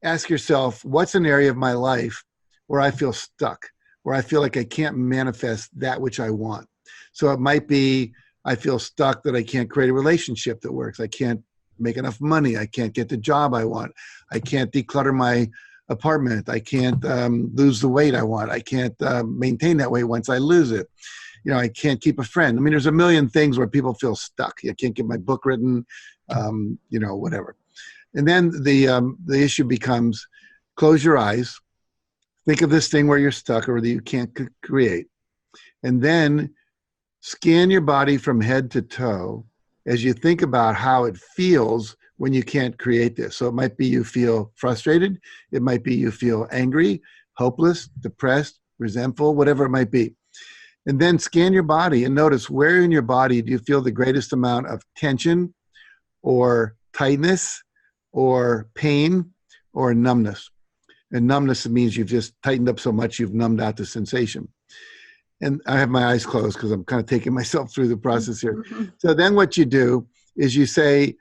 ask yourself, what's an area of my life where I feel stuck, where I feel like I can't manifest that which I want? So it might be, I feel stuck that I can't create a relationship that works. I can't make enough money. I can't get the job I want. I can't declutter my apartment. I can't lose the weight I want. I can't maintain that weight once I lose it. You know, I can't keep a friend. I mean, there's a million things where people feel stuck. I can't get my book written, you know, whatever. And then the issue becomes, close your eyes, think of this thing where you're stuck or that you can't create, and then scan your body from head to toe as you think about how it feels when you can't create this. So it might be you feel frustrated. It might be you feel angry, hopeless, depressed, resentful, whatever it might be. And then scan your body and notice where in your body do you feel the greatest amount of tension or tightness or pain or numbness. And numbness means you've just tightened up so much you've numbed out the sensation. And I have my eyes closed because I'm kind of taking myself through the process here. So then what you do is you say,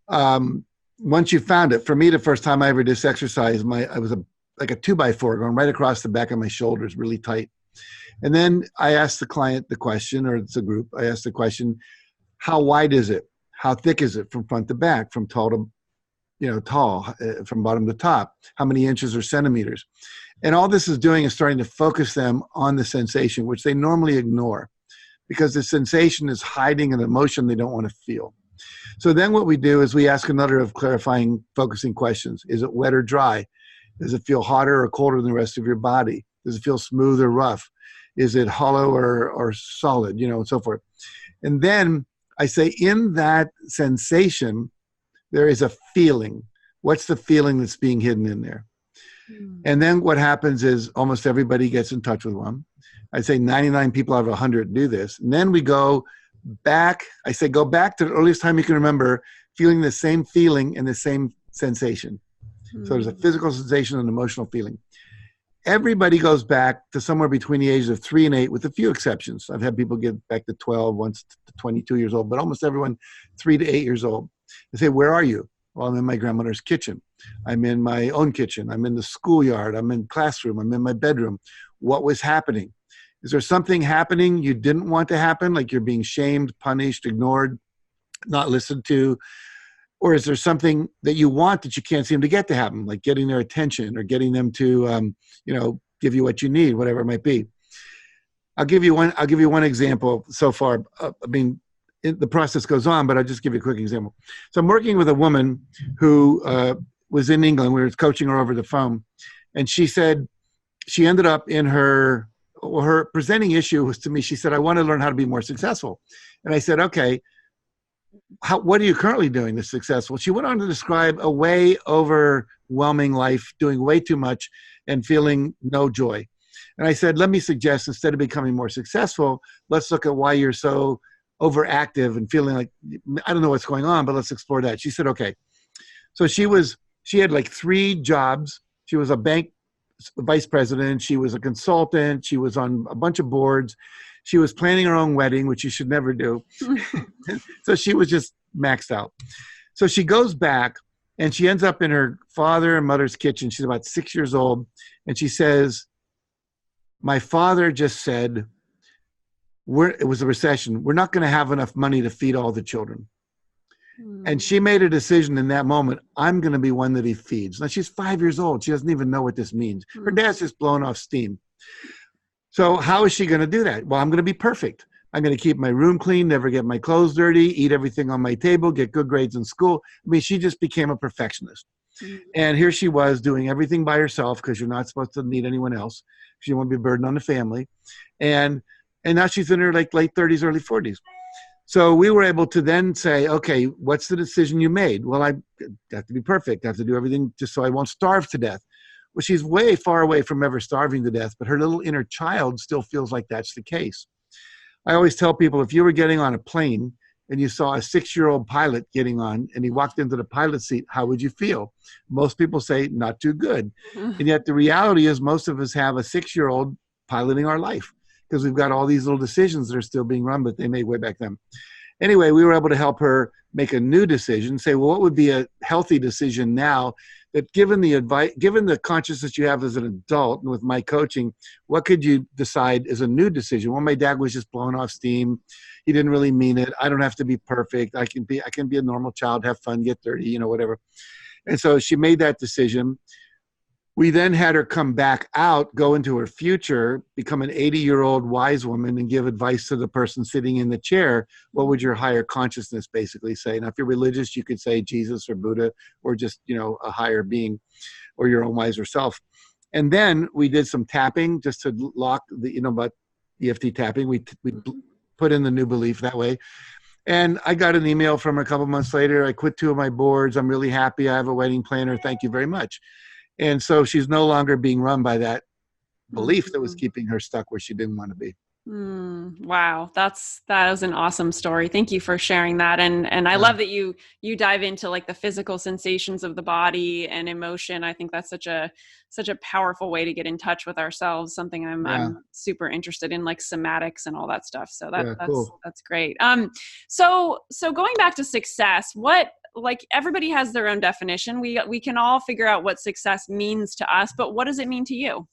once you found it, for me, the first time I ever did this exercise, I was like a 2x4 going right across the back of my shoulders, really tight. And then I asked the client the question, or it's a group, I asked the question, how wide is it? How thick is it from front to back, from tall to, from bottom to top? How many inches or centimeters? And all this is doing is starting to focus them on the sensation, which they normally ignore because the sensation is hiding an emotion they don't want to feel. So then what we do is we ask another of clarifying, focusing questions. Is it wet or dry? Does it feel hotter or colder than the rest of your body? Does it feel smooth or rough? Is it hollow or solid, and so forth. And then I say, in that sensation, there is a feeling. What's the feeling that's being hidden in there? And then what happens is almost everybody gets in touch with one. I'd say 99 people out of 100 do this. And then we go back. I say, go back to the earliest time you can remember feeling the same feeling and the same sensation. So there's a physical sensation and emotional feeling. Everybody goes back to somewhere between the ages of 3 and 8, with a few exceptions. I've had people get back to 12, once to 22 years old, but almost everyone 3 to 8 years old. They say, where are you? Well, I'm in my grandmother's kitchen. I'm in my own kitchen. I'm in the schoolyard. I'm in classroom. I'm in my bedroom. What was happening? Is there something happening you didn't want to happen, like you're being shamed, punished, ignored, not listened to? Or is there something that you want that you can't seem to get to happen, like getting their attention or getting them to, give you what you need, whatever it might be? I'll give you one example so far. The process goes on, but I'll just give you a quick example. So I'm working with a woman who was in England. We were coaching her over the phone. And she said she ended up in her presenting issue was to me. She said, I want to learn how to be more successful. And I said, okay, what are you currently doing that's successful? She went on to describe a way overwhelming life, doing way too much and feeling no joy. And I said, let me suggest, instead of becoming more successful, let's look at why you're so overactive and feeling like, I don't know what's going on, but let's explore that. She said, okay. So she had like 3 jobs. She was a bank vice president. She was a consultant. She was on a bunch of boards. She was planning her own wedding, which you should never do. So she was just maxed out. So she goes back and she ends up in her father and mother's kitchen. She's about 6 years old. And she says, my father just said, it was a recession. We're not going to have enough money to feed all the children. And she made a decision in that moment, I'm going to be one that he feeds. Now she's 5 years old. She doesn't even know what this means. Her dad's just blowing off steam. So how is she going to do that? Well, I'm going to be perfect. I'm going to keep my room clean, never get my clothes dirty, eat everything on my table, get good grades in school. I mean, she just became a perfectionist. And here she was doing everything by herself because you're not supposed to need anyone else. She didn't want to be a burden on the family. And now she's in her late 30s, early 40s. So we were able to then say, okay, what's the decision you made? Well, I have to be perfect. I have to do everything just so I won't starve to death. Well, she's way far away from ever starving to death, but her little inner child still feels like that's the case. I always tell people, if you were getting on a plane and you saw a 6-year-old pilot getting on and he walked into the pilot seat, how would you feel? Most people say, not too good. And yet the reality is most of us have a 6-year-old piloting our life because we've got all these little decisions that are still being run, but they made way back then. Anyway, we were able to help her make a new decision, say, well, what would be a healthy decision now that given the advice, given the consciousness you have as an adult, and with my coaching, what could you decide as a new decision? Well, my dad was just blowing off steam. He didn't really mean it. I don't have to be perfect. I can be a normal child, have fun, get dirty, whatever. And so she made that decision. We then had her come back out, go into her future, become an 80-year-old wise woman and give advice to the person sitting in the chair. What would your higher consciousness basically say? Now, if you're religious, you could say Jesus or Buddha or just, a higher being or your own wiser self. And then we did some tapping just to lock about EFT tapping. We put in the new belief that way. And I got an email from her a couple months later. I quit 2 of my boards. I'm really happy. I have a wedding planner. Thank you very much. And so she's no longer being run by that belief that was keeping her stuck where she didn't want to be. Wow. That was an awesome story. Thank you for sharing that. And I love that you dive into like the physical sensations of the body and emotion. I think that's such a powerful way to get in touch with ourselves. Something I'm super interested in, like somatics and all that stuff. So that's great. So going back to success, like everybody has their own definition. We can all figure out what success means to us, but what does it mean to you?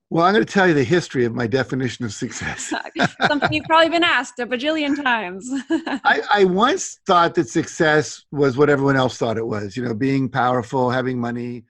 Well, I'm going to tell you the history of my definition of success. Something you've probably been asked a bajillion times. I once thought that success was what everyone else thought it was, being powerful, having money,